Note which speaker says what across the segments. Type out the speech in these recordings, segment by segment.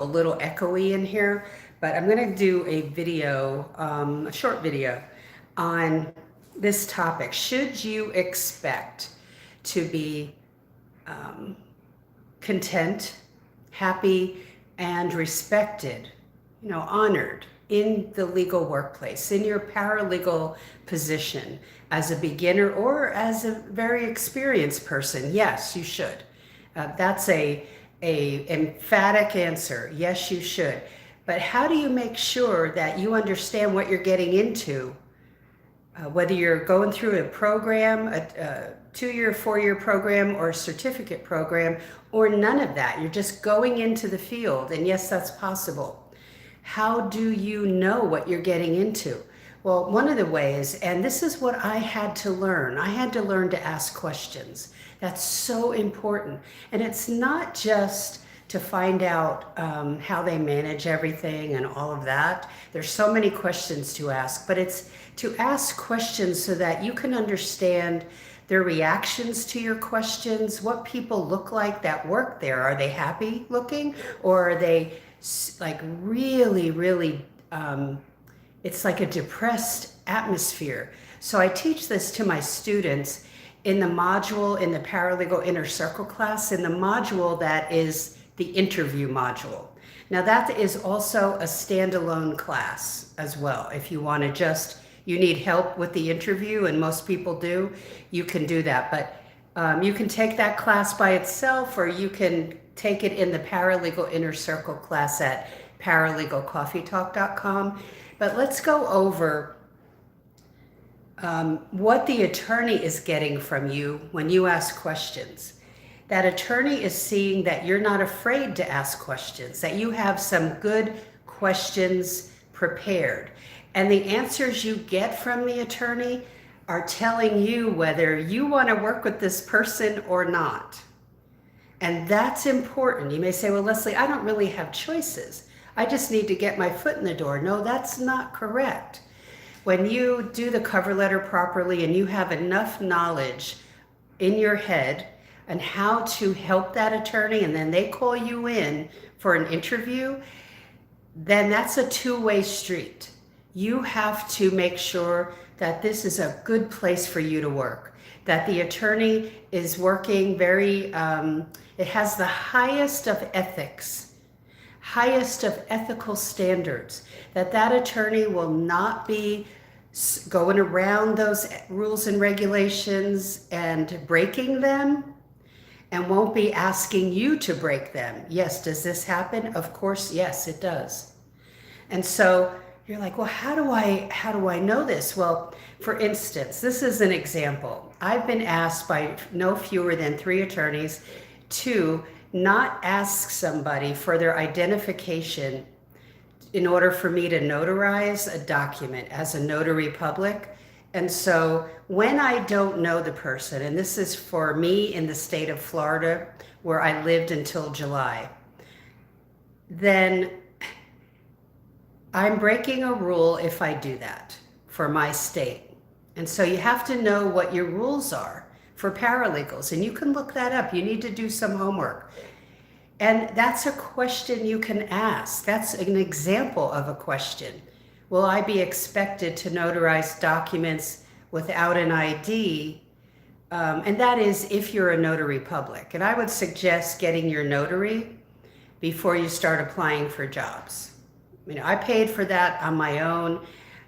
Speaker 1: a little echoey in here, but I'm going to do a video, a short video on this topic. Should you expect to be content, happy, and respected, honored in the legal workplace, in your paralegal position as a beginner or as a very experienced person? Yes, you should. That's a emphatic answer. Yes, you should. But how do you make sure that you understand what you're getting into? Whether you're going through a program, a 2-year, 4-year program, or a certificate program, or none of that. You're just going into the field, and yes, that's possible. How do you know what you're getting into? Well, one of the ways, and this is what I had to learn to ask questions. That's so important. And it's not just to find out how they manage everything and all of that. There's so many questions to ask, but it's to ask questions so that you can understand their reactions to your questions, what people look like that work there. Are they happy looking, or are they like really, it's like a depressed atmosphere? So I teach this to my students in the module, in the Paralegal Inner Circle class, in the module that is the interview module. Now that is also a standalone class as well. If you want to you need help with the interview, and most people do, you can do that. But you can take that class by itself, or you can take it in the Paralegal Inner Circle class at paralegalcoffeetalk.com. But let's go over what the attorney is getting from you when you ask questions. That attorney is seeing that you're not afraid to ask questions, that you have some good questions prepared. And the answers you get from the attorney are telling you whether you want to work with this person or not. And that's important. You may say, well, Leslie, I don't really have choices. I just need to get my foot in the door. No, that's not correct. When you do the cover letter properly and you have enough knowledge in your head and how to help that attorney, and then they call you in for an interview, then that's a two-way street. You have to make sure that this is a good place for you to work, that the attorney is working very, it has the highest of ethics, highest of ethical standards, that attorney will not be going around those rules and regulations and breaking them, and won't be asking you to break them. Yes, does this happen? Of course, yes, it does. And so you're like, well, how do I know this? Well, for instance, this is an example. I've been asked by no fewer than 3 attorneys to not ask somebody for their identification in order for me to notarize a document as a notary public. And so when I don't know the person, and this is for me in the state of Florida, where I lived until July, then I'm breaking a rule if I do that for my state. And so you have to know what your rules are for paralegals, and you can look that up. You need to do some homework. And that's a question you can ask. That's an example of a question. Will I be expected to notarize documents without an ID? And that is if you're a notary public. And I would suggest getting your notary before you start applying for jobs. I paid for that on my own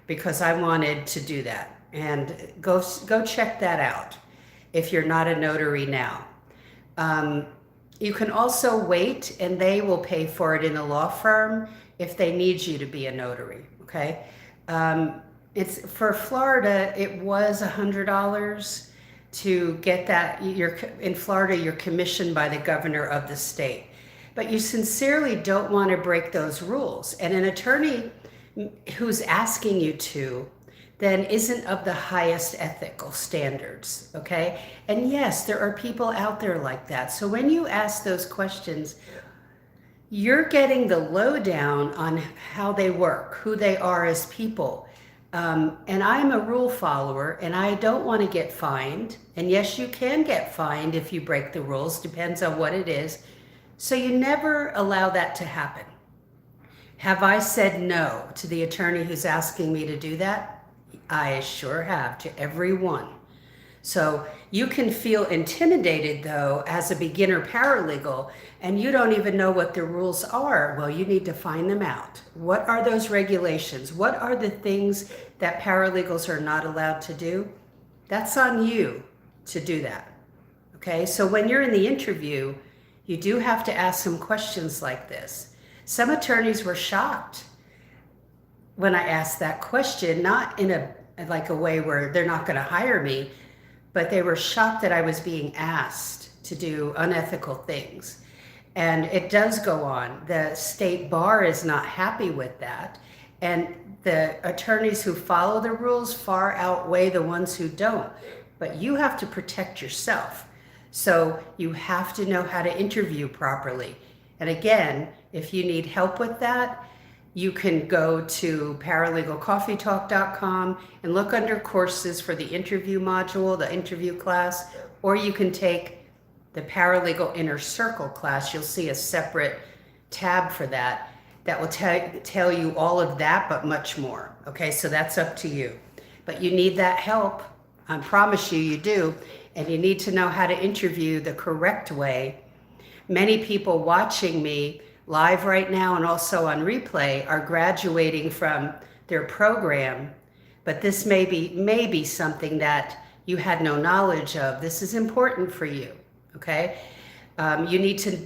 Speaker 1: because I wanted to do that. And go check that out if you're not a notary now. You can also wait, and they will pay for it in the law firm if they need you to be a notary, okay? It's for Florida, it was $100 to get that. In Florida, you're commissioned by the governor of the state. But you sincerely don't want to break those rules. And an attorney who's asking you to then isn't of the highest ethical standards, okay? And yes, there are people out there like that. So when you ask those questions, you're getting the lowdown on how they work, who they are as people. And I'm a rule follower, and I don't want to get fined. And yes, you can get fined if you break the rules, depends on what it is. So you never allow that to happen. Have I said no to the attorney who's asking me to do that? I sure have, to every one. So you can feel intimidated though as a beginner paralegal and you don't even know what the rules are. Well, you need to find them out. What are those regulations? What are the things that paralegals are not allowed to do? That's on you to do that. Okay, so when you're in the interview, you do have to ask some questions like this. Some attorneys were shocked when I asked that question, not in a way where they're not going to hire me, but they were shocked that I was being asked to do unethical things. And it does go on. The state bar is not happy with that. And the attorneys who follow the rules far outweigh the ones who don't. But you have to protect yourself. So you have to know how to interview properly. And again, if you need help with that, you can go to paralegalcoffeetalk.com and look under courses for the interview module, the interview class, or you can take the Paralegal Inner Circle class. You'll see a separate tab for that will tell you all of that, but much more. Okay, so that's up to you. But you need that help. I promise you do. And you need to know how to interview the correct way. Many people watching me live right now and also on replay are graduating from their program, but this may be something that you had no knowledge of. This is important for you, okay? You need to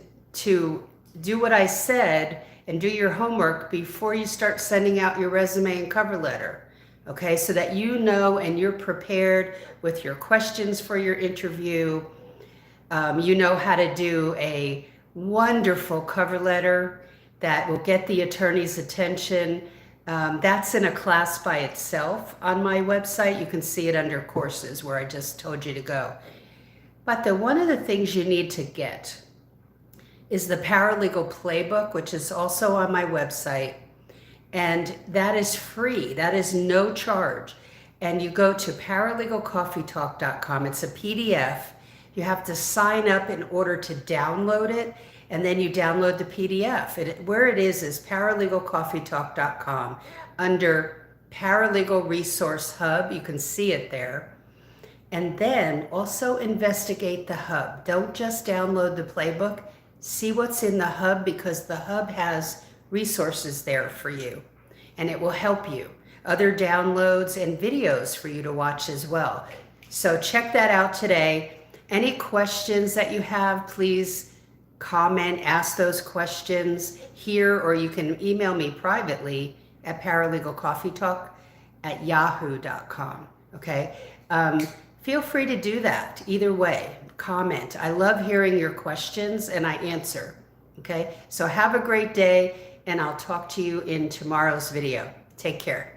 Speaker 1: do what I said and do your homework before you start sending out your resume and cover letter. Okay, so that you know and you're prepared with your questions for your interview. You know how to do a wonderful cover letter that will get the attorney's attention. That's in a class by itself on my website. You can see it under courses where I just told you to go. But one of the things you need to get is the Paralegal Playbook, which is also on my website. And that is free. That is no charge. And you go to paralegalcoffeetalk.com. It's a PDF. You have to sign up in order to download it, and then you download the PDF. Where it is paralegalcoffeetalk.com under Paralegal Resource Hub. You can see it there. And then also investigate the hub. Don't just download the playbook. See what's in the hub, because the hub has resources there for you and it will help you. Other downloads and videos for you to watch as well. So check that out today. Any questions that you have, please comment, ask those questions here, or you can email me privately at paralegalcoffeetalk@yahoo.com. Okay. Feel free to do that either way. Comment. I love hearing your questions and I answer. Okay. So have a great day, and I'll talk to you in tomorrow's video. Take care.